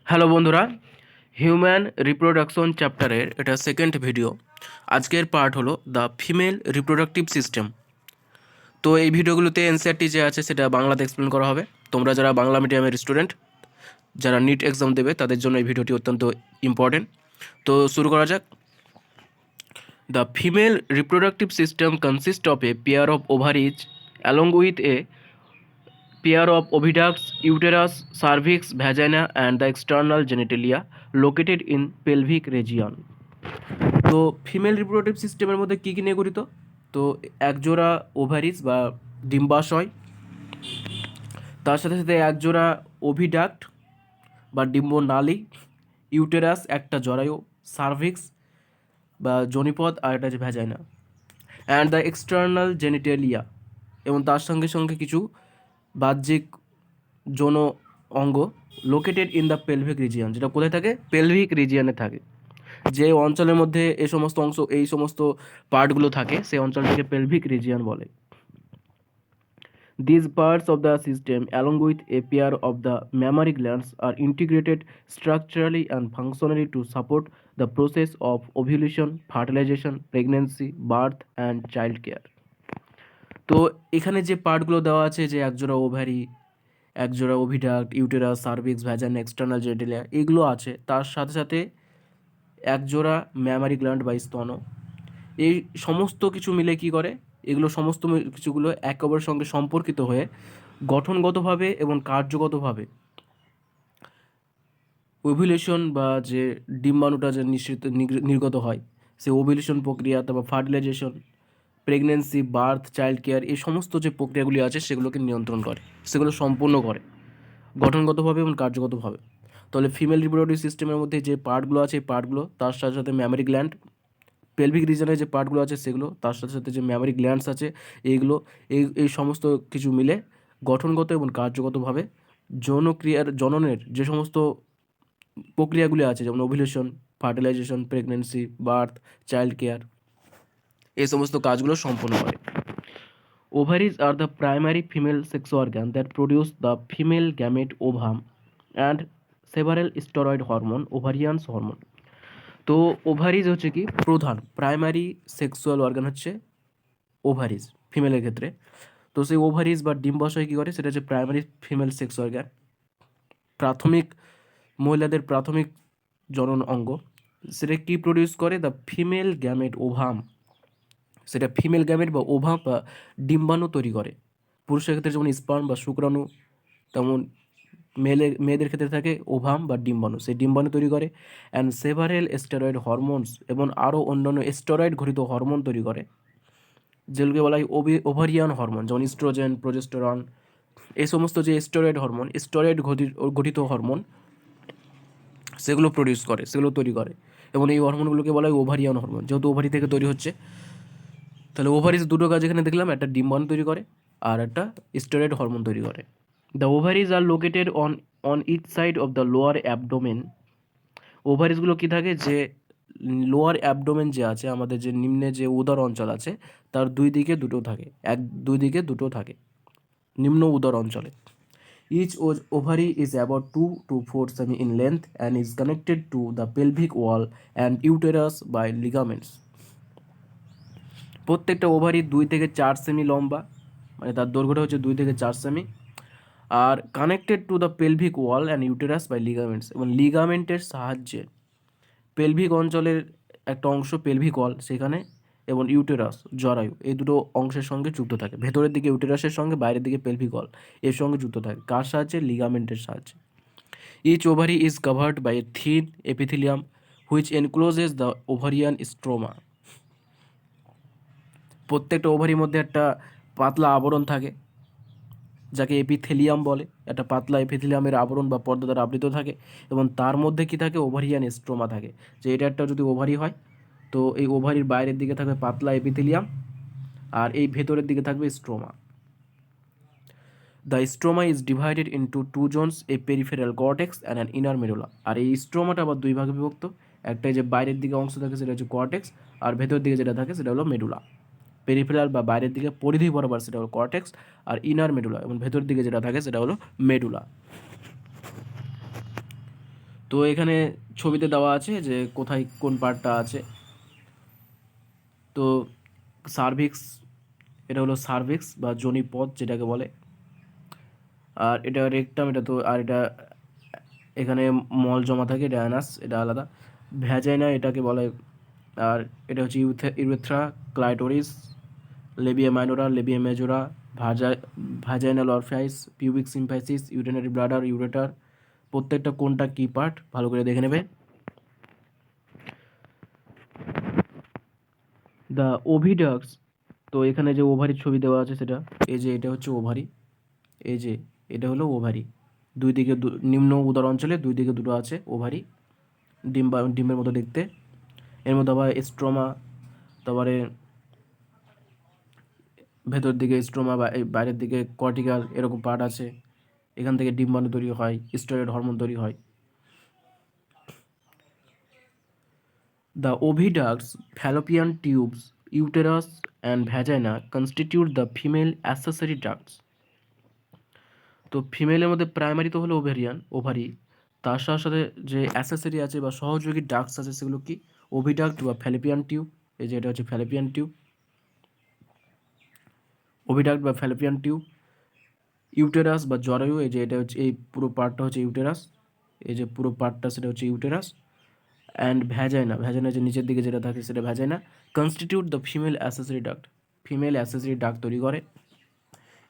Hello বন্ধুরা, human reproduction চ্যাপ্টারের এটা সেকেন্ড ভিডিও। আজকের পার্ট হলো দ্য ফিমেল রিপ্রোডাক্টিভ সিস্টেম। তো এই ভিডিওগুলোতে এনসিইআরটি যে আছে সেটা বাংলাতে এক্সপ্লেন করা হবে। তোমরা যারা বাংলা মিডিয়ামের স্টুডেন্ট, যারা নিট এক্সাম দেবে তাদের জন্য এই ভিডিওটি অত্যন্ত ইম্পর্টেন্ট। তো শুরু করা যাক। The female reproductive system consist of a pair of ovaries along with a pair of oviducts, uterus, cervix, vagina, and the external genitalia located in pelvic region. তো ফিমেল রিপ্রোডাক্টিভ সিস্টেমের মধ্যে কী কী নিয়ে গঠিত? তো একজোড়া ওভারিস বা ডিম্বাশয়, তার সাথে সাথে একজোড়া ওভিডাক্ট বা ডিম্বনালী, ইউটেরাস একটা জরায়ু, সার্ভিক্স বা জনিপদ, আর এটা হচ্ছে vagina, and the external genitalia, এবং তার সঙ্গে সঙ্গে কিছু বাহ্যিক যৌন অঙ্গ, located in the pelvic region, যেটা কোথায় থাকে? পেলভিক রিজিয়নে থাকে। যে অঞ্চলের মধ্যে এই সমস্ত অংশ, এই সমস্ত পার্টগুলো থাকে, সেই অঞ্চলটাকে পেলভিক রিজিয়ন বলে। These parts of the system, along with a pair of the mammary glands, are integrated structurally and functionally to support the process of ovulation, fertilization, pregnancy, birth, and child care. তো এখানে যে পার্টগুলো দেওয়া আছে, যে একজোড়া ovary, একজোড়া oviduct, uterus, cervix, vagina, external genitalia, এগুলো আছে। তার সাথে সাথে একজোড়া ম্যামারি গ্ল্যান্ড বা স্তন, এই সমস্ত কিছু মিলে কি করে? এগুলো সমস্ত কিছুগুলো একে অপরের সঙ্গে সম্পর্কিত হয়ে গঠনগতভাবে এবং কার্যগতভাবে ওভুলেশন বা যে ডিম্বাণুটা যে নির্গত হয়, সে ওভুলেশন প্রক্রিয়া, তারপর fertilisation, pregnancy, birth, child care, এই সমস্ত যে প্রক্রিয়াগুলি আছে সেগুলোকে নিয়ন্ত্রণ করে, সেগুলো সম্পূর্ণ করে গঠনগতভাবে এবং কার্যগতভাবে। তাহলে ফিমেল রিপ্রোডাক্টিভ সিস্টেমের মধ্যে যে পার্টগুলো আছে, এই পার্টগুলো, তার সাথে সাথে ম্যামারি গ্ল্যান্ড, পেলভিক রিজনের যে পার্টগুলো আছে সেগুলো, তার সাথে সাথে যে ম্যামারি গ্ল্যান্ডস আছে এইগুলো, এই সমস্ত কিছু মিলে গঠনগত এবং কার্যগতভাবে যৌনক্রিয়ার জননের যে সমস্ত প্রক্রিয়াগুলি আছে, যেমন ovulation, fertilisation, pregnancy, birth, child care, এই সমস্ত কাজগুলো সম্পন্ন করে। Ovaries are the primary female sex organ that produce the female gamete ovum and several steroid hormone, ovarian hormone. তো ওভারিজ হচ্ছে কি প্রধান প্রাইমারি সেক্সুয়াল অর্গান, হচ্ছে ওভারিজ ফিমেলের ক্ষেত্রে। তো সেই ওভারিজ বা ডিম্বাশয় কী করে? সেটা হচ্ছে প্রাইমারি ফিমেল সেক্স অর্গান, প্রাথমিক মহিলাদের প্রাথমিক জনন অঙ্গ। সেটা কি প্রডিউস করে? দ্য ফিমেল গ্যামেট ওভাম, সেটা ফিমেল গ্যামেট বা ওভাম বা ডিম্বাণু তৈরি করে। পুরুষের ক্ষেত্রে যেমন স্পার্ম বা শুক্রাণু, তেমন মেয়েদের ক্ষেত্রে থাকে ওভাম বা ডিম্বাণু, সেই ডিম্বাণু তৈরি করে। অ্যান্ড সেভারেল স্টেরয়েড হরমোনস, এবং আরও অন্যান্য স্টেরয়েড ঘটিত হরমোন তৈরি করে, যেগুলোকে বলা হয় ওভারিয়ান হরমোন, যেমন ইস্ট্রোজেন, প্রোজেস্টেরন, এই সমস্ত যে স্টেরয়েড হরমোন, স্টেরয়েড গঠিত হরমোন, সেগুলো প্রডিউস করে, সেগুলো তৈরি করে। এবং এই হরমোনগুলোকে বলা হয় ওভারিয়ান হরমোন, যেহেতু ওভারি থেকে তৈরি হচ্ছে। তাহলে ওভারিজ দুটো কাজ এখানে দেখলাম, একটা ডিম্বাণু তৈরি করে আর একটা স্টেরয়েড হরমোন তৈরি করে। The ovaries are located on each side of the lower abdomen. ওভারিজগুলো কী থাকে? যে লোয়ার অ্যাবডোমেন যে আছে, আমাদের যে নিম্নে যে উদর অঞ্চল আছে, তার দুই দিকে দুটো থাকে, দুই দিকে দুটো থাকে নিম্ন উদর অঞ্চলে। Each ovary is about 2 to 4 cm in length and is connected to the pelvic wall and uterus by ligaments. প্রত্যেকটা ওভারি 2 থেকে 4 সেমি লম্বা, মানে তার দৈর্ঘ্যটা হচ্ছে 2 থেকে 4 সেমি, আর connected to the pelvic wall and uterus by ligaments, এবং লিগামেন্টের সাহায্যে পেলভিক অঞ্চলের একটা অংশ পেলভিক ওয়াল সেখানে, এবং ইউটেরাস জরায়ু, এই দুটো অংশের সঙ্গে যুক্ত থাকে। ভেতরের দিকে ইউটেরাসের সঙ্গে, বাইরের দিকে পেলভিক ওয়াল, এর সঙ্গে যুক্ত থাকে। কার সাহায্যে? লিগামেন্টের সাহায্যে। Each ovary is covered by a thin epithelium which encloses the ovarian stroma. প্রত্যেকটা ওভারির মধ্যে একটা পাতলা আবরণ থাকে, যাকে এপিথেলিয়াম বলে। একটা পাতলা এপিথেলিয়ামের আবরণ বা পর্দা দ্বারা আবৃত থাকে, এবং তার মধ্যে কি থাকে? ওভারিয়ান স্ট্রোমা থাকে। যে এটা একটা যদি ওভারি হয়, তো এই ওভারির বাইরের দিকে থাকবে পাতলা এপিথেলিয়াম, আর এই ভেতরের দিকে থাকবে stroma. The stroma is divided into two zones, a peripheral cortex and an inner medulla. আর এই স্ট্রোমাটা আবার দুই ভাগে বিভক্ত, একটা যে বাইরের দিকে অংশ থাকে সেটা হচ্ছে কর্টেক্স, আর ভেতরের দিকে যেটা থাকে সেটা হলো মেডুলা। পেরিফেরাল বা বাইরের দিকে পরিধি বরাবর সেটা হলো কর্টেক্স, আর ইনার মেডুলা এবং ভেতরের দিকে যেটা থাকে সেটা হলো মেডুলা। তো এখানে ছবিতে দেওয়া আছে যে কোথায় কোন পার্টটা আছে। তো সার্ভিক্স, এটা হলো সার্ভিক্স বা যোনিপথ যেটাকে বলে। আর এটা রেকটাম, এটা তো, আর এটা এখানে মল জমা থাকে, এটা অ্যানাস, এটা আলাদা। ভ্যাজাইনা এটাকে বলে। আর এটা হচ্ছে urethra, clitoris, labia minora, labia majora, vaginal orifice, pubic symphysis, urinary bladder, ureter. প্রত্যেকটা কোনটা কি পার্ট ভালো করে দেখে নেবে। দ্য ওভিডাক্টস, তো এখানে যে ওভারির ছবি দেওয়া আছে সেটা, এই যে এটা হচ্ছে ওভারি, এই যে এটা হলো ওভারি। দুই দিকে নিম্ন উদর অঞ্চলে দুই দিকে দুটো আছে ওভারি, ডিম বা ডিমের মতো দেখতে। এর মধ্যে আবার স্ট্রোমা, তারপরে ভেতর দিকে স্ট্রোমা বা এই বাইরের দিকে কর্টিক্যাল, এরকম পার্ট আছে। এখান থেকে ডিম্বাণু তৈরি হয়, স্টেরয়েড হরমোন তৈরি হয়। The oviducts, fallopian tubes, uterus and vagina constitute the female accessory ducts. তো ফিমেলের মধ্যে প্রাইমারি তো হলো ওভারি, তার সাথে সাথে যে অ্যাসেসরি আছে বা সহযোগী ডাক্টস আছে সেগুলো কি, ওভিডাক্ট বা ফ্যালোপিয়ান টিউব। এই যে এটা হচ্ছে ফ্যালোপিয়ান টিউব, ওভিডাক্ট বা ফ্যালোপিয়ান টিউব। ইউটেরাস বা জরায়ু, এই যে এটা হচ্ছে, এই পুরো পার্টটা হচ্ছে ইউটেরাস, এই যে পুরো পার্টটা সেটা হচ্ছে ইউটেরাস। অ্যান্ড ভ্যাজাইনা যে নিচের দিকে যেটা থাকে সেটা vagina constitute the female accessory duct, female accessory duct তৈরি করে।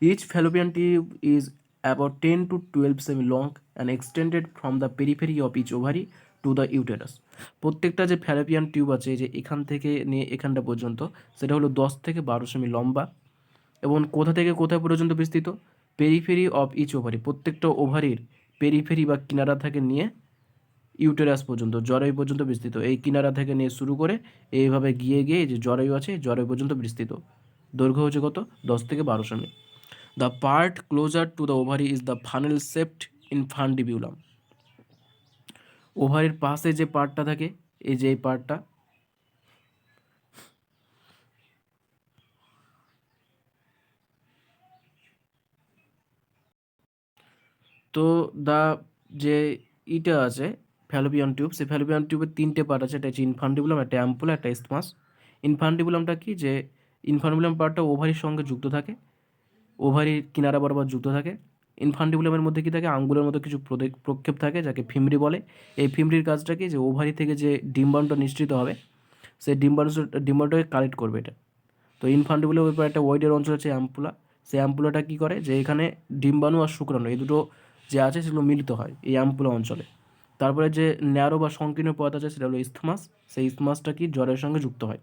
Each fallopian tube is about 10 to 12 cm long and extended from the periphery of each ovary to the uterus. প্রত্যেকটা যে ফ্যালোপিয়ান টিউব আছে, যে এখান থেকে নিয়ে এখানটা পর্যন্ত, সেটা হলো 10 থেকে 12 সেমি লম্বা এবং কোথা থেকে কোথায় পর্যন্ত বিস্তৃত, পেরিফেরি অফ ইচ ওভারি, প্রত্যেকটা ওভারির পেরিফেরি বা কিনারা থেকে নিয়ে ইউটেরাস পর্যন্ত, জরায়ু পর্যন্ত বিস্তৃত। এই কিনারা থেকে নিয়ে শুরু করে এইভাবে গিয়ে গিয়ে যে জরায়ু আছে, জরায়ু পর্যন্ত বিস্তৃত। দৈর্ঘ্য হচ্ছে কত, 10 থেকে 12 সেমি। The part closer to the ovary is the funnel shaped infundibulum. ওভারির পাশে যে পার্টটা থাকে, এই যে এই পার্টটা, তো দ্য যে ইটা আছে ফ্যালোপিয়ান টিউব, সেই ফ্যালোপিয়ান টিউবের 3টে পার্ট আছে, এটা হচ্ছে ইনফান্ডিবুলাম, একটা অ্যাম্পুলা, একটা ইসথমাস। ইনফান্ডিবুলামটা কি, যে ইনফান্ডিবুলাম পার্টটা ওভারির সঙ্গে যুক্ত থাকে, ওভারির কিনারা বরাবর যুক্ত থাকে। ইনফান্ডিবুলামের মধ্যে কি থাকে, আঙ্গুলের মতো কিছু প্রক্ষেপ থাকে যাকে ফিমরি বলে। এই ফিমরির কাজটা কি, যে ওভারি থেকে যে ডিম্বাণুটা নিঃসৃত হবে, সেই ডিম্বাণুটাকে কালেক্ট করবে এটা। তো ইনফান্ডিবুলামের উপর একটা ওয়াইডের অঞ্চল আছে অ্যাম্পুলা, সেই অ্যাম্পুলাটা কী করে, যে এখানে ডিম্বাণু আর শুক্রাণু এই দুটো যে আছে সেগুলো মিলিত হয় এই অ্যাম্পুলা অঞ্চলে। তারপরে যে ন্যারো বা সংকীর্ণ পথ আছে সেটা হলো ইসথমাস, সেই ইসথমাসটা কি জরের সঙ্গে যুক্ত হয়।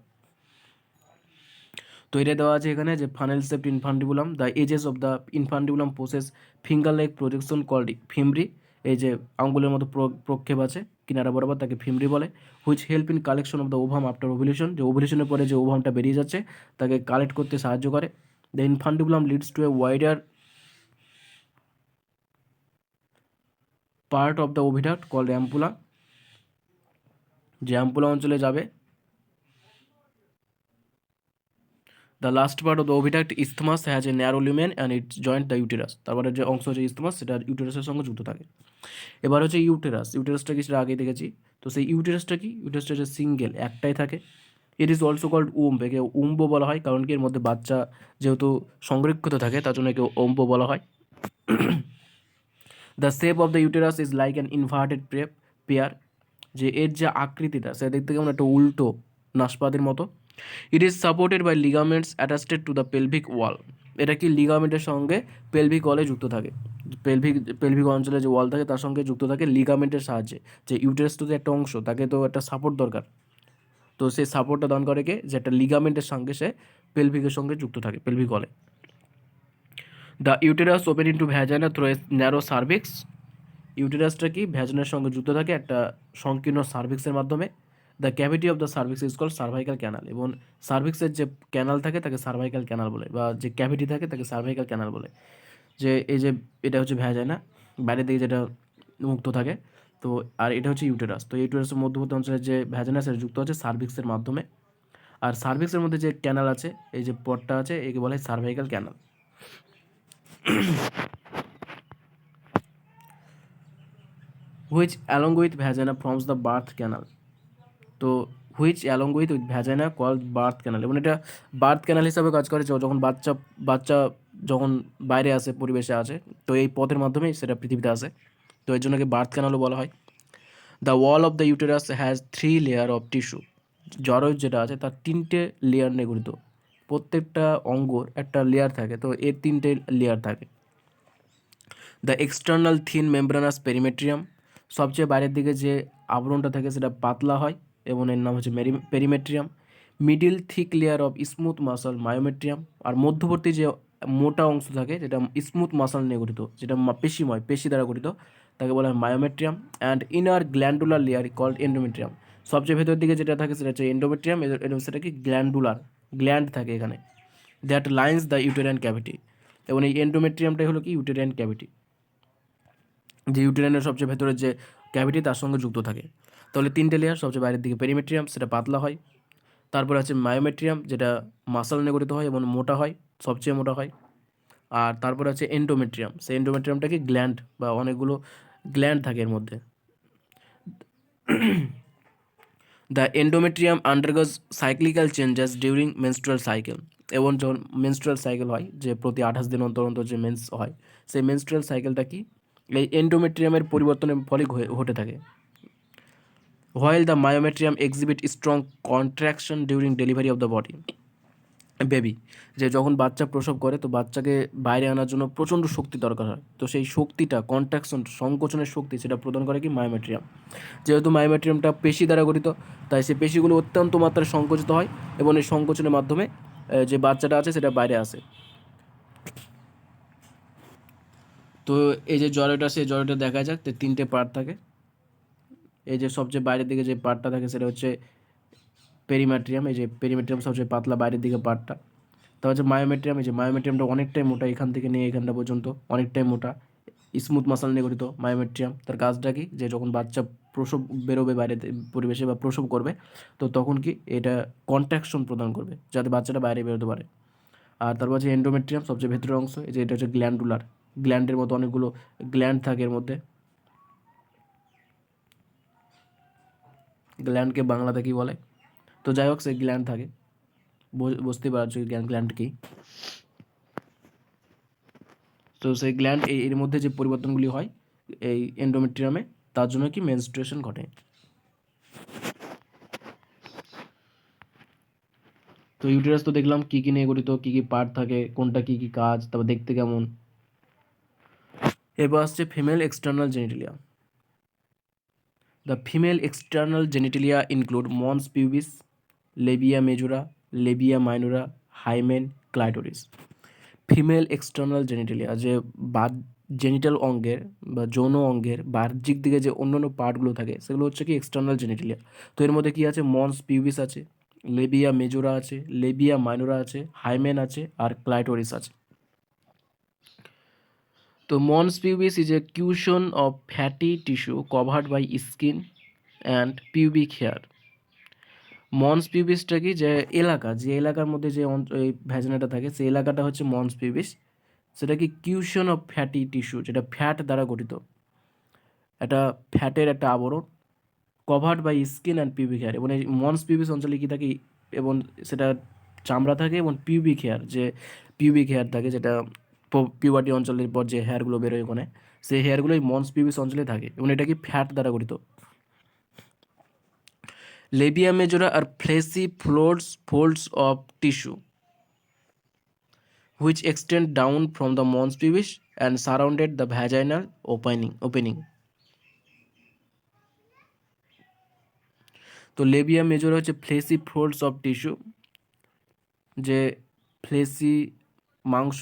তো এটা দেওয়া আছে এখানে যে funnel shaped infundibulum, the edges of the infundibulum possess finger like projection called fimbriae. এই যে আঙ্গুলের মতো প্রক্ষেপ আছে কিনারা বরাবর, তাকে ফিমরি বলে। Which help in collection of the ovum after ovulation, যে ওভুলেশনের পরে যে ওভামটা বেরিয়ে যাচ্ছে তাকে কালেক্ট করতে সাহায্য করে। The infundibulum leads to a wider part of the oviduct called ampulla, যে অ্যাম্পুলা অঞ্চলে যাবে। The last part of the oviduct isthmus has a narrow lumen and its joint the uterus. তারপরে যে অংশ হচ্ছে ইসথমাস, সেটা ইউটেরাসের সঙ্গে যুক্ত থাকে। এবার হচ্ছে ইউটেরাস, ইউটেরাসটা কি সেটা আগেই দেখেছি। তো সেই ইউটেরাসটা কি, ইউটেরাসটা হচ্ছে সিঙ্গেল, একটাই থাকে। ইট ইজ অলসো কল্ড উম্ব, একে উম্ব বলা হয়, কারণ কি এর মধ্যে বাচ্চা যেহেতু সংরক্ষিত থাকে তার জন্য একে অম্ব বলা হয়। The shape of the uterus is like an inverted pair, যে এর যে আকৃতিটা সেটা দেখতে কেমন, একটা উল্টো নাশপাতির মতো। It is supported by ligaments attached to the pelvic wall, এটা কি লিগামেন্টের সঙ্গে পেলভিক ওয়ালে যুক্ত থাকে। পেলভিক অঞ্চলে যে ওয়াল থাকে তার সঙ্গে যুক্ত থাকে লিগামেন্টের সাহায্যে। যে ইউটেরাস তো একটা অংশ, তাকে তো একটা সাপোর্ট দরকার, তো সেই সাপোর্টটা দান করে কে, যে একটা লিগামেন্টের সঙ্গে সে পেলভিকের সঙ্গে যুক্ত থাকে, পেলভিক ওয়ালে। The uterus open into vagina through a narrow cervix, ইউটেরাসটা কি ভ্যাজনের সঙ্গে যুক্ত থাকে একটা সংকীর্ণ সার্ভিক্সের মাধ্যমে। The cavity of the cervix is called cervical canal, এবং সার্ভিক্সের যে ক্যানাল থাকে তাকে সার্ভাইকাল ক্যানাল বলে, বা যে ক্যাভিটি থাকে তাকে সার্ভাইকাল ক্যানাল বলে। যে এই যে এটা হচ্ছে ভ্যাজাইনা, বাইরের দিকে যেটা মুক্ত থাকে, তো আর এটা হচ্ছে ইউটেরাস। তো ইউটেরাসের মধ্যবর্তী অঞ্চলে যে ভ্যাজাইনা সেটা যুক্ত হচ্ছে সার্ভিক্সের মাধ্যমে। আর সার্ভিক্সের মধ্যে যে ক্যানাল আছে, এই যে পটটা আছে, একে বলে cervical canal. Which along with vagina forms the birth canal. তো which along with vagina call birth canal, এবং এটা বার্থ ক্যানাল হিসাবে কাজ করে যখন বাচ্চা বাচ্চা যখন বাইরে আসে, পরিবেশে আসে, তো এই পথের মাধ্যমেই সেটা পৃথিবীতে আসে, তো এর জন্য বার্থ ক্যানালও বলা হয়। The wall of the uterus has 3 layer of tissue. জরায়ু যেটা আছে তার 3টে লেয়ার নিয়ে গঠিত, প্রত্যেকটা অঙ্গর একটা লেয়ার থাকে, তো এর 3টে লেয়ার থাকে। The external thin membranous perimetrium, সবচেয়ে বাইরের দিকে যে আবরণটা থাকে সেটা পাতলা হয় এবং এর নাম হচ্ছে perimetrium. Middle thick layer of smooth muscle myometrium, আর মধ্যবর্তী যে মোটা অংশ থাকে যেটা স্মুথ মাসল নিয়ে গঠিত, যেটা পেশিময়, পেশি দ্বারা গঠিত, তাকে বলা হয় myometrium. And inner glandular layer called endometrium, সবচেয়ে ভেতর দিকে যেটা থাকে সেটা হচ্ছে এন্ডোমেট্রিয়াম, এবং সেটা কি গ্ল্যান্ডুলার, গ্ল্যান্ড থাকে এখানে, that lines the uterine cavity. এবং এই এন্ডোমেট্রিয়ামটাই হলো কি ইউটেরাইন ক্যাভিটি, যে ইউটেরাইনের সবচেয়ে ভেতরের যে ক্যাভিটি তার সঙ্গে যুক্ত থাকে। তাহলে 3টে লেয়ার, সবচেয়ে বাইরের দিকে পেরিমেট্রিয়াম, সেটা পাতলা হয়। তারপরে আছে মায়োমেট্রিয়াম, যেটা মাসল নিয়ে গঠিত হয় এবং মোটা হয়, সবচেয়ে মোটা হয়। আর তারপরে আছে এন্ডোমেট্রিয়াম, সেই এন্ডোমেট্রিয়ামটা কি গ্ল্যান্ড বা অনেকগুলো গ্ল্যান্ড থাকে এর মধ্যে। The endometrium আন্ডারগোজ cyclical changes during menstrual cycle, এবং যখন মেনস্ট্রুয়াল সাইকেল হয়, যে প্রতি 28 দিন অন্তর অন্তর যে মেন্স হয়, সেই মেনস্ট্রুয়াল সাইকেলটা কি এই এন্ডোমেট্রিয়ামের পরিবর্তনের ফলে ঘটে থাকে। While the myometrium exhibit strong contraction during delivery of the body baby, যে যখন বাচ্চা প্রসব করে তো বাচ্চাকে বাইরে আনার জন্য প্রচণ্ড শক্তি দরকার হয়, তো সেই শক্তিটা কন্ট্রাকশন, সংকোচনের শক্তি, সেটা প্রদান করে কি মায়োমেট্রিয়াম। যেহেতু মায়োমেট্রিয়ামটা পেশি দ্বারা গঠিত, তাই সেই পেশিগুলো অত্যন্ত মাত্রায় সংকুচিত হয় এবং এই সংকোচনের মাধ্যমে যে বাচ্চাটা আছে সেটা বাইরে আসে। তো এই যে জরায়ুটা, সেই জরায়ুটা দেখা যাক, তো 3টে পার্ট থাকে। এই যে সবচেয়ে বাইরের দিকে যে পার্টটা থাকে সেটা হচ্ছে পেরিমেট্রিয়াম, এই যে পেরিমেট্রিয়াম সবচেয়ে পাতলা বাইরের দিকে পার্টটা। তা হচ্ছে মায়োমেট্রিয়াম, এই যে মায়োমেট্রিয়ামটা অনেকটাই মোটা, এখান থেকে নিয়ে এখানটা পর্যন্ত অনেকটাই মোটা, স্মুথ মাসল নিয়ে গঠিত মায়োমেট্রিয়াম। তার কাজটা কি, যে যখন বাচ্চা প্রসব বেরোবে বাইরে পরিবেশে বা প্রসব করবে, তো তখন কি এটা কন্ট্রাকশন প্রদান করবে যাতে বাচ্চাটা বাইরে বেরোতে পারে। আর তারপর হচ্ছে এন্ডোমেট্রিয়াম, সবচেয়ে ভেতরের অংশ, এই যে এটা হচ্ছে গ্ল্যান্ডুলার, গ্ল্যান্ডের মতো অনেকগুলো গ্ল্যান্ড থাকে এর মধ্যে। গ্ল্যান্ডকে বাংলাতে কি বলে, তো যাই হোক সেই গ্ল্যান্ড থাকে, বুঝতেই পারছো গ্ল্যান্ড কি। তো সেই গ্ল্যান্ড এর মধ্যে যে পরিবর্তনগুলি হয় এই এন্ডোমেট্রিয়ামে, তার জন্য কি মেনস্ট্রুয়েশন ঘটে। তো ইউটেরাস তো দেখলাম কী কী নিয়ে গঠিত, কী কী পার্ট থাকে, কোনটা কী কী কাজ, তারপর দেখতে কেমন। এবার আসছে female external genitalia. The female external genitalia include mons pubis, labia majora, labia minora, hymen, clitoris. Female external genitalia, যে জেনিটাল অঙ্গের বা যৌন অঙ্গের বাহ্যিক দিকে যে অন্যান্য পার্টগুলো থাকে সেগুলো হচ্ছে কি এক্সটার্নাল জেনিটেলিয়া। তো এর মধ্যে কি আছে, মন্স পিউবিস আছে, লেবিয়া মেজোরা আছে, লেবিয়া মাইনোরা আছে, হাইমেন আছে, আর ক্লাইটোরিস আছে। তো mons pubis is a cushion of fatty tissue covered by skin and pubic hair. মন্স পিউবিসটা কি, যে এলাকা, যে এলাকার মধ্যে যে এই ভ্যাজিনাটা থাকে সেই এলাকাটা হচ্ছে মন্স পিউবিস। সেটা কি কিউশন অফ ফ্যাটি টিস্যু, যেটা ফ্যাট দ্বারা গঠিত, এটা ফ্যাটের একটা আবরণ, covered by skin and pubic hair. এবং এই মন্স পিউবিস অঞ্চলে কি থাকে, এবং সেটা চামড়া থাকে, এবং পিউবিক হেয়ার, যে পিউবিক হেয়ার থাকে, যেটা পিউবার্টি অঞ্চলের পর যে হেয়ারগুলো বেরোয় ওখানে, সেই হেয়ারগুলো এই মন্স পিউবিস অঞ্চলে থাকে, এবং এটা কি ফ্যাট দ্বারা গঠিত। লেবিয়া মেজোরা আর ফ্লেসি folds of tissue which extend down from the mons pubis and surrounded the vaginal opening. তো লেবিয়া মেজর হচ্ছে ফ্লেসি ফোল্ডস অফ টিস্যু, যে ফ্লেসি মাংস,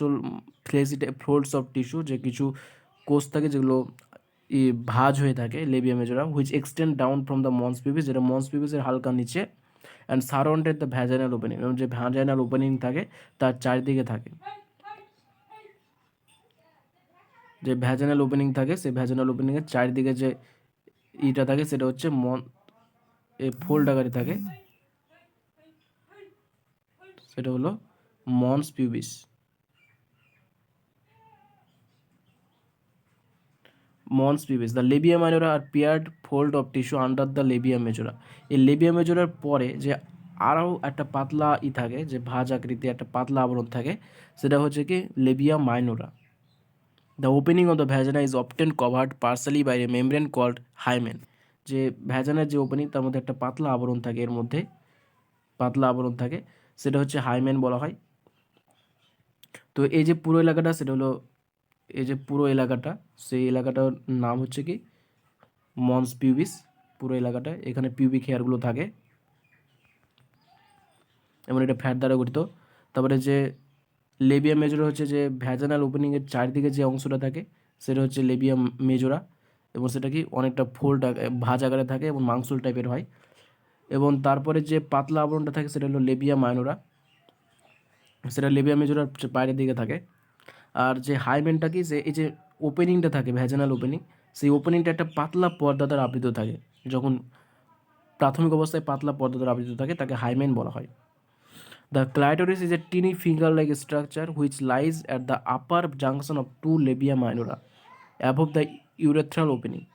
ফ্লেসি ফোল্ডস অফ টিস্যু, যে কিছু কোষ থাকে যেগুলো ভাঁজ হয়ে থাকে, labia majora, which extend down from the mons pubis, যেটা মন্স পিবিসের হালকা নিচে, and surrounded the vaginal opening, এবং যে ভ্যাজাইনাল ওপেনিং থাকে তার চারিদিকে থাকে, যে ভ্যাজাইনাল ওপেনিং থাকে সেই ভ্যাজাইনাল ওপেনিংয়ের চারিদিকে যে ইটা থাকে সেটা হচ্ছে ফোল্ড আকারে থাকে, সেটা হলো mons pubis mons pubis, the labia minora are paired fold of tissue under the labia majora. এই লেবিয়া মেজোরার পরে যে আরও একটা পাতলা থাকে, যে ভাঁজ আকৃতি একটা পাতলা আবরণ থাকে, সেটা হচ্ছে কি labia minora. The opening of the vagina is often covered partially by a membrane called hymen. যে ভ্যাজানার যে ওপেনিং তার মধ্যে একটা পাতলা আবরণ থাকে, এর মধ্যে পাতলা আবরণ থাকে, সেটা হচ্ছে হাইমেন বলা হয়। তো এই যে পুরো এলাকাটা, সেটা হলো এই যে পুরো এলাকাটা, সেই এলাকাটার নাম হচ্ছে কি মন্স পিউবিস। পুরো এলাকাটা, এখানে পিউবিক হেয়ারগুলো থাকে এবং এটা ফ্যাট দ্বারা গঠিত। তারপরে যে লেবিয়া মেজোরা হচ্ছে যে ভ্যাজানাল ওপেনিংয়ের চারদিকে যে অংশটা থাকে, সেটা হচ্ছে লেবিয়া মেজোরা, এবং সেটা কি অনেকটা ফোল্ড ভাঁজ আকারে থাকে এবং মাংসল টাইপের হয়। এবং তারপরে যে পাতলা আবরণটা থাকে সেটা হলো লেবিয়া মাইনোরা, সেটা লেবিয়া মেজোরার বাইরের দিকে থাকে। আর যে হাইমেনটা কি, যে এই যে ওপেনিংটা থাকে ভ্যাজানাল ওপেনিং, সেই ওপেনিংটা একটা পাতলা পর্দা দ্বারা আবৃত থাকে। যখন প্রাথমিক অবস্থায় পাতলা পর্দা দ্বারা আবৃত থাকে তাকে হাইমেন বলা হয়। The clitoris is a teeny finger-like structure which lies at the upper junction of two labia minora above the urethral opening.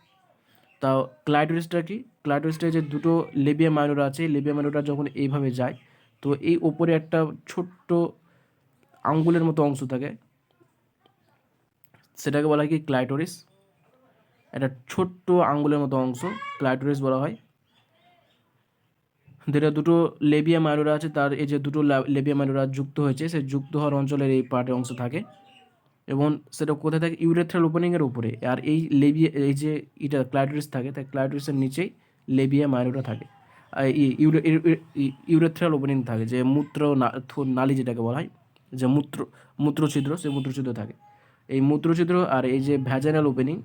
তা ক্লাইটোরিসটা কি, ক্লাইটোরিসটা যে দুটো লেবিয়া মাইনোরা আছে, লেবিয়া মাইনোরা যখন এইভাবে যায়, তো এই ওপরে একটা ছোট্ট আঙ্গুলের মতো অংশ থাকে, সেটাকে বলা হয় কি ক্লাইটোরিস। একটা ছোট্ট আঙ্গুলের মতো অংশ ক্লাইটোরিস বলা হয়। যেটা দুটো লেবিয়া মাইনোরা আছে, তার এই যে দুটো লেবিয়া মাইনোরা যুক্ত হয়েছে, সেই যুক্ত হওয়ার অঞ্চলের এই পার্টের অংশ থাকে, এবং সেটা কোথায় থাকে, ইউরেথ্রাল ওপেনিংয়ের উপরে। আর এই লেবিয়া, এই যে এটা ক্লাইটোরিস থাকে, তাই ক্লাইটোরিসের নিচেই লেবিয়া মাইনোরা থাকে। আর ইউরেথ্রাল ওপেনিং থাকে, যে মূত্র নালী যেটাকে বলা হয়, যে মূত্রছিদ্র, সেই মূত্রছিদ্র থাকে। এই মূত্রছিদ্র আর এই যে ভ্যাজানাল ওপেনিং,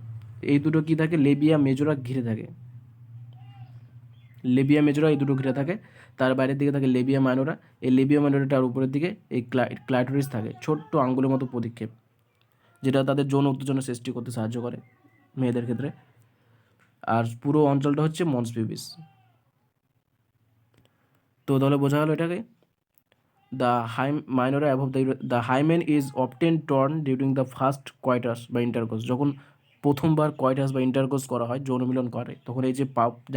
এই দুটো কি থাকে, লেবিয়া মেজোরা ঘিরে থাকে। লেবিয়া মেজোরা এই দুটো ঘিরে থাকে, তার বাইরের দিকে থাকে লেবিয়া মাইনোরা। এই লেবিয়া মাইনোরাটার উপরের দিকে এই ক্লাইটোরিস থাকে, ছোট্ট আঙ্গুলের মতো পদক্ষেপ, যেটা তাদের যৌন উত্তেজনা সৃষ্টি করতে সাহায্য করে মেয়েদের ক্ষেত্রে। আর পুরো অঞ্চলটা হচ্ছে মন্স পিউবিস। তো তাহলে বোঝা গেল এটাকে। The minora above the hymen is often torn during the first coitus বা ইন্টারকোর্স। যখন প্রথমবার কয়টাস বা ইন্টারকোর্স করা হয়, যৌন মিলন করে, তখন এই যে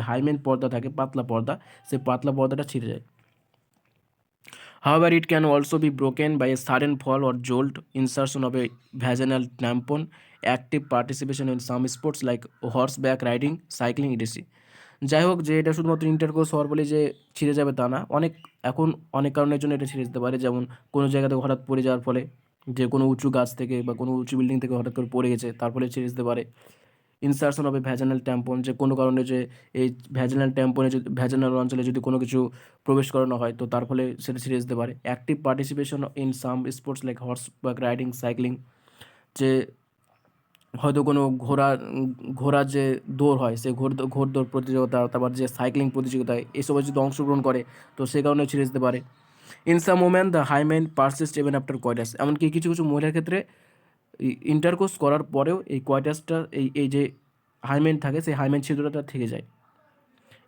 হাইমেন পর্দা থাকে, পাতলা পর্দা, সেই পাতলা পর্দাটা ছিঁড়ে যায়। However, it can also be broken by a sudden fall or jolt, insertion of a vaginal tampon, active participation in some sports like horseback riding, cycling, etc. যাই হোক, যে এটা শুধুমাত্র ইন্টারকোর্স হওয়ার বলে যে ছিঁড়ে যাবে তা না। অনেক কারণের জন্য এটা ছিঁড়ে যেতে পারে। যেমন কোনো জায়গা থেকে হঠাৎ পড়ে যাওয়ার ফলে, যে কোনো উঁচু গাছ থেকে বা কোনো উঁচু বিল্ডিং থেকে হঠাৎ করে পড়ে গেছে, তার ফলে ছিঁড়ে যেতে পারে। ইনসারশন হবে ভ্যাজানাল ট্যাম্পন, যে কোনো কারণে যে এই ভ্যাজানাল ট্যাম্পনে যদি ভ্যাজানাল অঞ্চলে যদি কোনো কিছু প্রবেশ করানো হয়, তো তার ফলে সেটা ছিঁড়ে যেতে পারে। Active participation in some sports like horse বাক রাইডিং, সাইক্লিং, যে হয়তো কোনো ঘোড়ার যে দৌড় হয়, সেই ঘোড়দৌড় প্রতিযোগিতা, তারপর যে সাইক্লিং প্রতিযোগিতায় এসবে যদি অংশগ্রহণ করে, তো সে কারণে ছিঁড়ে যেতে পারে। In some women the hymen persist even after coitus. এমনকি কিছু কিছু মহিলার ক্ষেত্রে ইন্টারকোর্স করার পরেও এই কোয়াইটাসটা, এই যে হাইমেন থাকে, সেই হাইমেন ছিদ্রটা থেকে যায়।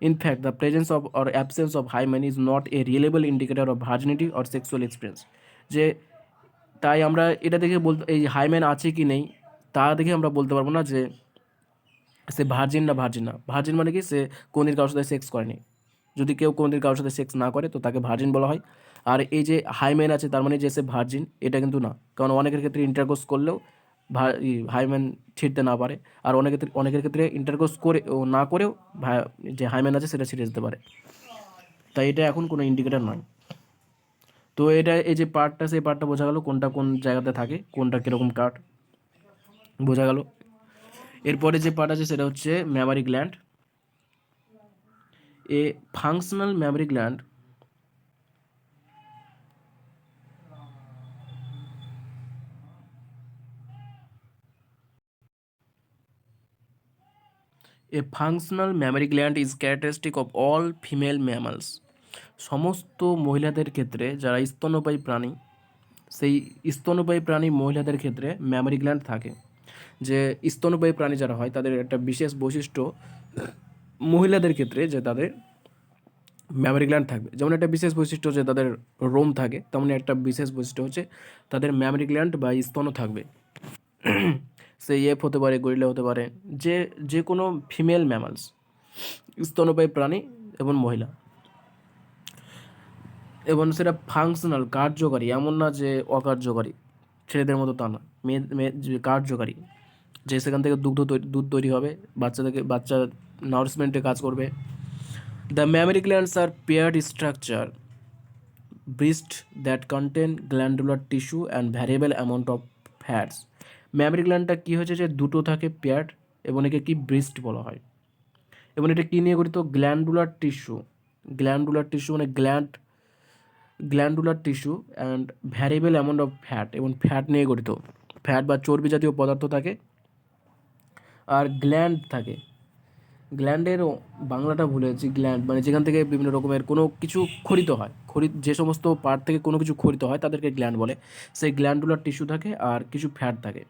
In fact the presence of or absence of hymen is not a রিয়েলেবল indicator of virginity or sexual experience. যে তাই আমরা এটা দেখে এই হাইমেন আছে কি নেই, তা দেখে আমরা বলতে পারবো না যে সে ভার্জিন না ভার্জিন না। ভার্জিন মানে কি, সে কোনদিন কারোর সাথে সেক্স করেনি। যদি কেউ কোনদিন কারোর সাথে সেক্স না করে, তো তাকে ভার্জিন বলা হয়। আর এই যে হাইমেন আছে, তার মানে যে সে ভার্জিন, এটা কিন্তু না। কারণ অনেকের ক্ষেত্রে ইন্টারকোর্স করলেও হাইমেন ছিঁড়তে না পারে। আর অনেকের ক্ষেত্রে ইন্টারকোর্স করে ও না করেও যে হাইমেন আছে সেটা ছিঁড়ে যেতে পারে। তাই এটা এখন কোনো ইন্ডিকেটার নয়। তো এটা, এই যে পার্টটা, সেই পার্টটা বোঝা গেল কোনটা কোন জায়গাতে থাকে, কোনটা কীরকম কার্ড বোঝা গেল। এরপরে যে পার্ট আছে সেটা হচ্ছে mammary gland. A functional mammary gland A functional mammary gland is characteristic of all female mammals. সমস্ত মহিলাদের ক্ষেত্রে, যারা স্তন্যপায়ী প্রাণী, সেই স্তন্যপায়ী প্রাণী মহিলাদের ক্ষেত্রে ম্যামারি গ্ল্যান্ড থাকে। যে স্তন্যপায়ী প্রাণী যারা হয়, তাদের একটা বিশেষ বৈশিষ্ট্য মহিলাদের ক্ষেত্রে, যে তাদের ম্যামারি গ্ল্যান্ড থাকবে। যেমন একটা বিশেষ বৈশিষ্ট্য যে তাদের রোম থাকে, তেমনি একটা বিশেষ বৈশিষ্ট্য হচ্ছে তাদের ম্যামারি গ্ল্যান্ড বা স্তন থাকবে। সে এফ হতে পারে, গরিলা হতে পারে, যে যে কোনো ফিমেল ম্যামালস, স্তন্যপায়ী প্রাণী এবং মহিলা। এবং সেটা ফাংশনাল, কার্যকারী, এমন না যে অকার্যকারী, ছেলেদের মতো তা না, মেয়ে যে কার্যকারী, যে সেখান থেকে দুধ তৈরি হবে, বাচ্চা নারিশমেন্টে কাজ করবে। The mammary glands are paired structure breast that contain glandular tissue and variable amount of fats. Mammary গ্ল্যান্ডটা কী হয়েছে যে দুটো থাকে পেয়ার্ড, এবং একে কি ব্রিস্ট বলা হয়। এবং এটা কী নিয়ে গঠিত? Glandular tissue. গ্ল্যান্ডুলার টিস্যু মানে glandular tissue and variable amount of fat, এবং ফ্যাট নিয়ে গঠিত। ফ্যাট বা চর্বি জাতীয় পদার্থ থাকে। আর গ্ল্যান্ড থাকে। গ্ল্যান্ডের বাংলাটা ভুলেছি, গ্ল্যান্ড মানে যেখান থেকে বিভিন্ন রকমের কোনো কিছু খরিত হয়, যে সমস্ত পার্ট থেকে কোনো কিছু খরিত হয় তাদেরকে গ্ল্যান্ড বলে। সেই গ্ল্যান্ডুলার টিস্যু থাকে আর কিছু ফ্যাট থাকে।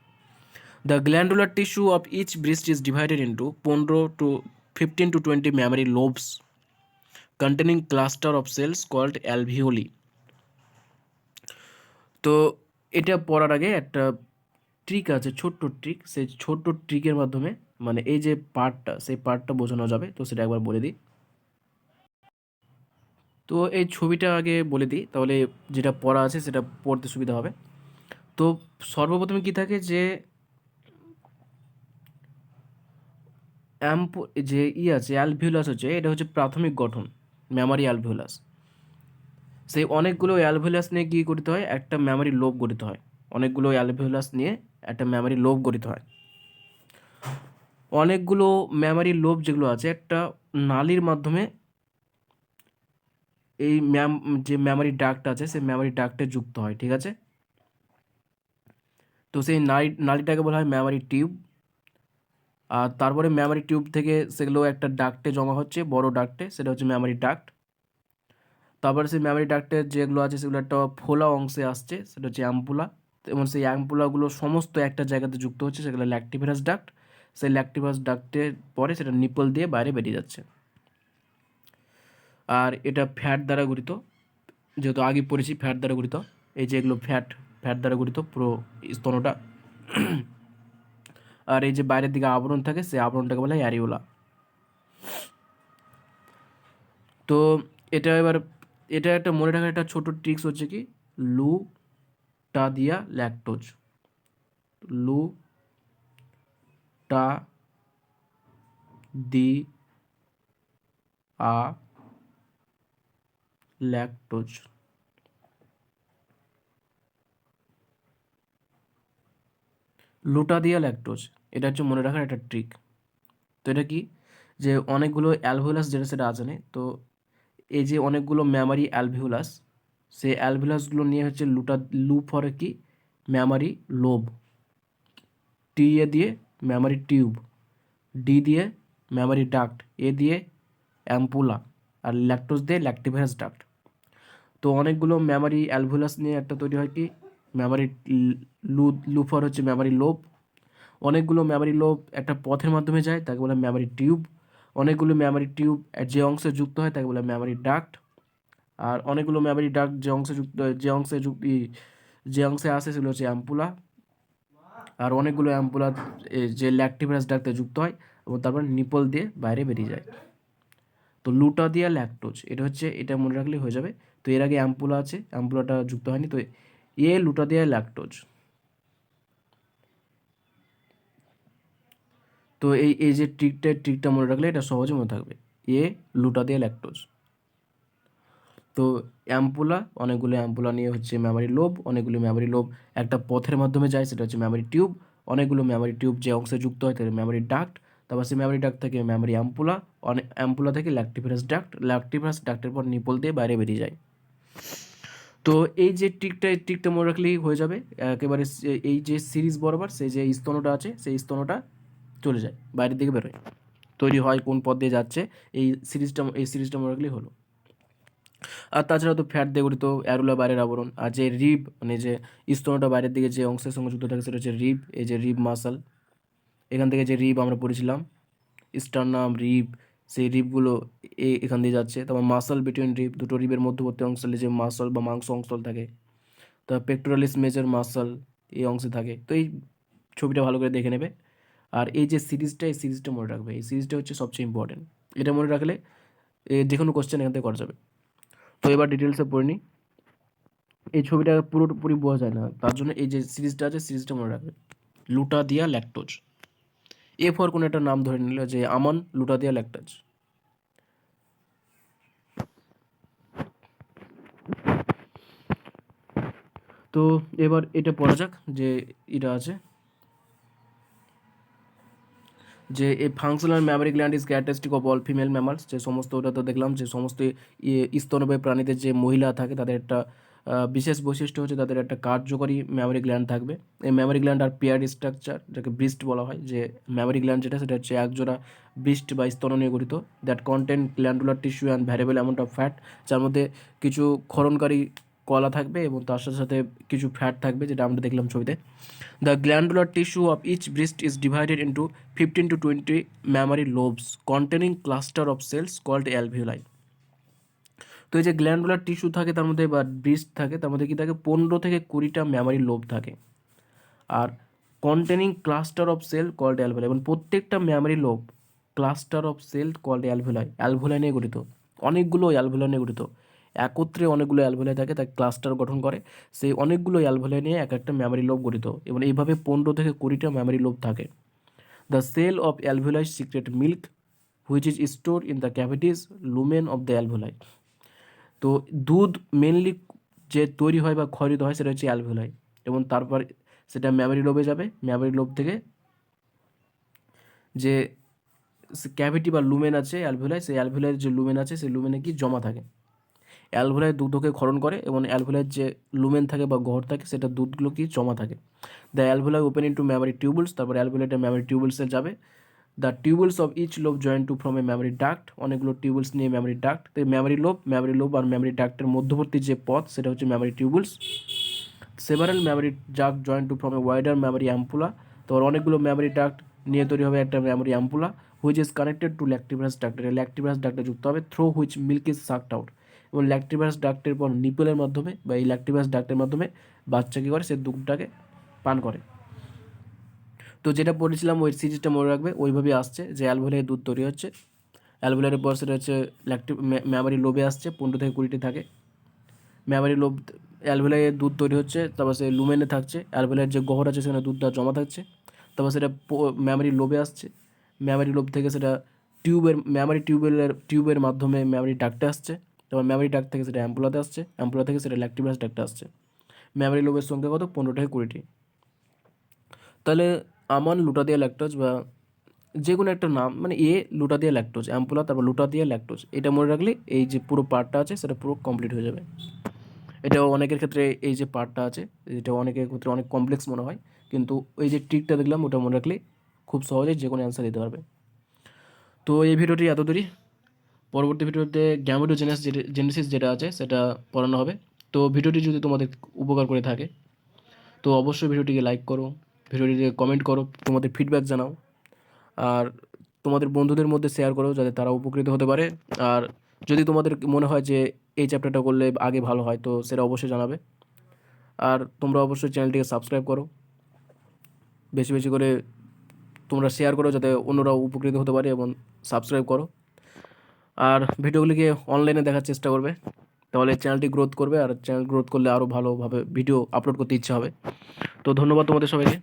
The glandular tissue of each breast is divided into 15 to 20 mammary lobes containing cluster of cells called alveoli. তো এটা পড়ার আগে একটা ট্রিক আছে, ছোট্ট ট্রিক। সেই ছোট্ট ট্রিকের মাধ্যমে মানে এই যে পার্টটা, সেই পার্টটা বোঝানো যাবে। তো সেটা একবার বলে দিই। তো এই ছবিটা আগে বলে দিই, তাহলে যেটা পড়া আছে সেটা পড়তে সুবিধা হবে। তো সর্বপ্রথমে কি থাকে যে যে আছে অ্যালভিউলাস হচ্ছে, এটা হচ্ছে প্রাথমিক গঠন, ম্যামারি অ্যালভিউলাস। সেই অনেকগুলো অ্যালভিউলাস নিয়ে কী গঠিত হয়? একটা ম্যামারি লোব গঠিত হয়। অনেকগুলো অ্যালভিউলাস নিয়ে একটা ম্যামারি লোব গঠিত হয়। অনেকগুলো ম্যামারি লোব যেগুলো আছে একটা নালীর মাধ্যমে এই যে ম্যামারি ডাক্ট আছে সেই ম্যামারি ডাক্টে যুক্ত হয়, ঠিক আছে? তো সেই নালীটাকে বলা হয় ম্যামারি টিউব। আর তারপরে ম্যামারি টিউব থেকে সেগুলো একটা ডাক্টে জমা হচ্ছে, বড় ডাক্টে, সেটা হচ্ছে ম্যামারি ডাক্ট। তারপরে সেই ম্যামারি ডাক্টের যেগুলো আছে সেগুলো একটা ফোলা অংশে আসছে, সেটা হচ্ছে অ্যাম্পুলা। এবং সেই অ্যাম্পুলাগুলো সমস্ত একটা জায়গাতে যুক্ত হচ্ছে, সেগুলো ল্যাক্টিভারাস ডাক্ট। সেই ল্যাক্টিভারাস ডাক্টের পরে সেটা নিপল দিয়ে বাইরে বেরিয়ে যাচ্ছে। আর এটা ফ্যাট দ্বারা গঠিত, যেহেতু আগে পড়েছি ফ্যাট দ্বারা গঠিত। এই যে এগুলো ফ্যাট দ্বারা গঠিত পুরো স্তনটা। আর এই যে বাইরের দিকে আবরণ থাকে, সেই আবরণটাকে বলা হয় অ্যারিওলা। তো এটা একটা মনে রাখার একটা ছোট ট্রিক্স হচ্ছে কি, লুটাদিয়া ল্যাকটোজ। লুটাদিয়া ল্যাকটোজ। লুটাদিয়া ল্যাকটোজ, এটা হচ্ছে মনে রাখার একটা ট্রিক। তো এটা কি, যে অনেকগুলো অ্যালভিউলাস যেটা সেটা আছে না, তো এই যে অনেকগুলো ম্যামারি অ্যালভিউলাস, সেই অ্যালভিউলাসগুলো নিয়ে হচ্ছে লু ফরে কি, ম্যামারি লোব। টি এ দিয়ে ম্যামারি টিউব, ডি দিয়ে ম্যামারি ডাক্ট, এ দিয়ে অ্যাম্পুলা, আর ল্যাকটোজ দিয়ে ল্যাক্টিভারাস ডাক্ট। তো অনেকগুলো ম্যামারি অ্যালভিউলাস নিয়ে একটা তৈরি হয় কি, ম্যামারি লুফর হচ্ছে ম্যামারি লোব। অনেকগুলো ম্যামারি লোব একটা পথের মাধ্যমে যায়, তাকে বলে ম্যামারি টিউব। অনেকগুলো ম্যামারি টিউব যে অংশে যুক্ত হয় তাকে বলে ম্যামারি ডাক্ট। আর অনেকগুলো ম্যামারি ডাক্ট যে অংশে আসে সেগুলো হচ্ছে অ্যাম্পুলা। আর অনেকগুলো অ্যাম্পুলা যে ল্যাক্টিভারাস ডাক্টে যুক্ত হয় এবং তারপর নিপল দিয়ে বাইরে বেরিয়ে যায়। তো লুটাদিয়া ল্যাকটোজ, এটা মনে রাখলেই হয়ে যাবে। তো এর আগে অ্যাম্পুলা আছে, অ্যাম্পুলাটা যুক্ত হয়নি, তো লুটাদিয়া ল্যাকটোজ। তো এই যে ট্রিকটা মনে রাখলে এটা সহজে মনে থাকবে, লুটাদিয়া ল্যাকটোজ। তো অনেকগুলো অ্যাম্পুলা নিয়ে হচ্ছে ম্যামারি লোব, অনেকগুলো ম্যামারি লোব একটা পথের মাধ্যমে যায়, সেটা হচ্ছে ম্যামারি টিউব। অনেকগুলো ম্যামারি টিউব যে অংশে যুক্ত হয় তাকে ম্যামারি ডাক্ট। তারপর সেই ম্যামারি ডাক্ট থেকে ম্যামারি অ্যাম্পুলা, অ্যাম্পুলা থেকে ল্যাক্টিভারাস ডাক্টের পর নিপল দিয়ে বাইরে বেরিয়ে যায়। তো এই যে ট্রিকটা মনে রাখলেই হয়ে যাবে একেবারে। এই যে সিরিজ বরাবর সেই যে স্তনটা আছে, সেই স্তনটা চলে যায় বাইরের দিকে, বেরোয়, তৈরি হয় কোন পথ দিয়ে যাচ্ছে, এই সিরিজটা মনে রাখলেই হলো। আর তাছাড়া তো ফ্যাট দিয়ে গঠিত অ্যারুলা বাইরের আবরণ। আর যে রিব মানে যে স্তনটা বাইরের দিকে যে অংশের সঙ্গে যুক্ত থাকে সেটা হচ্ছে রিব। এই যে রিব মাসল, এখান থেকে যে রিব আমরা পড়েছিলাম, স্টারনাম, রিব, সেই রিবগুলো এখান দিয়ে যাচ্ছে। তারপর মাসল বিটুইন রিব, দুটো রিবের মধ্যবর্তী অঞ্চলে যে মাসল বা মাংস অঞ্চল থাকে। তারপর পেক্টোরালিস মেজর মাসল এই অংশে থাকে। তো এই ছবিটা ভালো করে দেখে নেবে। আর এই যে সিরিজটা, এই সিরিজটা মনে রাখবে, এই সিরিজটা হচ্ছে সবচেয়ে ইম্পর্টেন্ট। এটা মনে রাখলে যে কোনো কোশ্চেন এখান থেকে করা যাবে। তো এবার ডিটেলসে পড়ে নিই। এই ছবিটা পুরোপুরি বোঝা যায় না, তার জন্য এই যে সিরিজটা আছে সিরিজটা মনে রাখবে। লুটাদিয়া ল্যাকটোজ, এ ফর কোনো একটা নাম ধরে নিল, যে আমান লুটাদিয়া ল্যাকটোজ। তো এবার এটা পড়া যাক, যে এটা আছে যে a functional mammary gland is characteristic of all female mammals, যে সমস্ত, ওটা তো দেখলাম যে সমস্ত স্তন্যপায়ী প্রাণীদের যে মহিলা থাকে তাদের একটা বিশেষ বৈশিষ্ট্য হচ্ছে তাদের একটা কার্যকরী ম্যামারি গ্ল্যান্ড থাকবে। এই ম্যামারি গ্ল্যান্ড আর পেয়ার স্ট্রাকচার, যাকে ব্রিস্ট বলা হয়, যে ম্যামারি গ্ল্যান্ড যেটা সেটা হচ্ছে একজোড়া ব্রিস্ট বা স্তন নিয়ে গঠিত, that content glandular tissue and variable amount of fat, যার মধ্যে কিছু ক্ষরণকারী কলা থাকবে এবং তার সাথে সাথে কিছু ফ্যাট থাকবে, যেটা আমরা দেখলাম ছবিতে। The glandular tissue of each breast is divided into 15 to 20 mammary lobes containing cluster of cells called alveoli. তো এই যে গ্ল্যান্ডুলার টিস্যু থাকে তার মধ্যে, বা ব্রিস্ট থাকে তার মধ্যে কি থাকে, 15 থেকে 20টা ম্যামারি লোব থাকে। Are containing cluster of cell called alveoli, এবং প্রত্যেকটা mammary lobe cluster of cell called alveoli, alveoli নিয়ে গঠিত, অনেকগুলো অ্যালভেলাই নিয়ে গঠিত, একত্রে অনেকগুলো অ্যালভেলাই থাকে, তাই ক্লাস্টার গঠন করে। সেই অনেকগুলো অ্যালভেলাই নিয়ে এক একটা মেমারি লোব গঠিত, এবং এইভাবে 15 থেকে 20টা মেমারি লোব থাকে। The cell of alveoli secrete milk which is store in the cavities lumen of the alveoli. তো দুধ মেনলি যে তৈরি হয় বা ক্ষরিত হয় সেটা হচ্ছে অ্যালভেলাই, এবং তারপর সেটা মেমারি লোবে যাবে, মেমারি লোব থেকে যে ক্যাভিটি বা লুমেন আছে অ্যালভেলাই, সেই অ্যালভেলাইয়ের যে লুমেন আছে সেই লুমেনে কি জমা থাকে, অ্যালভেলাই দুধকে ক্ষরণ করে, এবং অ্যালভেলাইয়ের যে লুমেন থাকে বা গহর থাকে সেটা দুধগুলো কি জমা থাকে। The alveoli open into mammary tubules, তারপর অ্যালভেলাইটা মেমারি টিউবুলসে যাবে। The tubules of each lobe join to from a mammary duct, অনেকগুলো টিউবুলস নিয়ে মেমারি ডাক্ট। তো মেমারি লোব আর মেমারি ডাক্টের মধ্যবর্তী যে পথ সেটা হচ্ছে mammary tubules. Several mammary duct join to from a wider mammary ampulla, তো অনেকগুলো মেমারি ডাক্ট নিয়ে তৈরি হবে একটা mammary ampulla, which is connected to lactiferous duct, ল্যাক্টিভাস ডাক্টে যুক্ত হবে, through which milk is sucked out, এবং ল্যাক্টিভাস ডাক্টের পর নিপলের মাধ্যমে বা এই ল্যাক্টিভাস ডাক্টের মাধ্যমে বাচ্চা কী করে, সে দুধটাকে পান করে। তো যেটা বলেছিলাম ওই সিরিজটা মনে রাখবে, ওইভাবেই আসছে যে অ্যালভেলাইয়ের দুধ তৈরি হচ্ছে, অ্যালভেলাইয়ের পর সেটা হচ্ছে মেমারি লোবে আসছে, 15 থেকে 20টি থাকে মেমারি লোব, অ্যালভেলাইয়ের দুধ তৈরি হচ্ছে, তারপর সে লুমেনে থাকছে, অ্যালভেলাইয়ের যে গহর আছে সেখানে দুধটা জমা থাকছে, তারপর সেটা মেমারি লোবে আসছে, মেমারি লোব থেকে সেটা টিউবের মাধ্যমে মেমারি ডাক্টে আসছে, তারপর মেমারি ডাক্ট থেকে সেটা অ্যাম্পুলাতে আসছে, অ্যাম্পুলা থেকে সেটা ল্যাক্টিভাস ডাক্টে আসছে। মেমারি লোবের সংখ্যা কত, 15 থেকে 20টি। তাহলে আমান লুটাদিয়া ল্যাকটোজ, বা যে কোনো একটা নাম, মানে লুটাদিয়া ল্যাকটোজ, অ্যাম্পুলা তারপর লুটাদিয়া ল্যাকটোজ, এটা মনে রাখলে এই যে পুরো পার্টটা আছে সেটা পুরো কমপ্লিট হয়ে যাবে। এটাও অনেকের ক্ষেত্রে এই যে পার্টটা আছে এটা অনেকের ক্ষেত্রে অনেক কমপ্লেক্স মনে হয়, কিন্তু এই যে ট্রিকটা দেখলাম ওটা মনে রাখলে খুব সহজেই যে কোনো অ্যান্সার দিতে পারবে। তো এই ভিডিওটি এত দূরই, পরবর্তী ভিডিওতে জেনেসিস যেটা আছে সেটা পড়ানো হবে। তো ভিডিওটি যদি তোমাদের উপকার করে থাকে তো অবশ্যই ভিডিওটিকে লাইক করো, ভিডিওটিকে কমেন্ট করো, তোমাদের ফিডব্যাক জানাও, আর তোমাদের বন্ধুদের মধ্যে শেয়ার করো যাতে তারা উপকৃত হতে পারে। আর যদি তোমাদের মনে হয় যে এই চ্যাপ্টারটা করলে আগে ভালো হয় তো সেটা অবশ্যই জানাবে। আর তোমরা অবশ্যই চ্যানেলটিকে সাবস্ক্রাইব করো, বেশি বেশি করে তোমরা শেয়ার করো যাতে অন্যরাও উপকৃত হতে পারে, এবং সাবস্ক্রাইব করো। আর ভিডিওগুলিকে অনলাইনে দেখার চেষ্টা করবে, তাহলে চ্যানেলটি গ্রোথ করবে, আর চ্যানেল গ্রোথ করলে আরও ভালোভাবে ভিডিও আপলোড করতে ইচ্ছা হবে। তো ধন্যবাদ তোমাদের সবাইকে।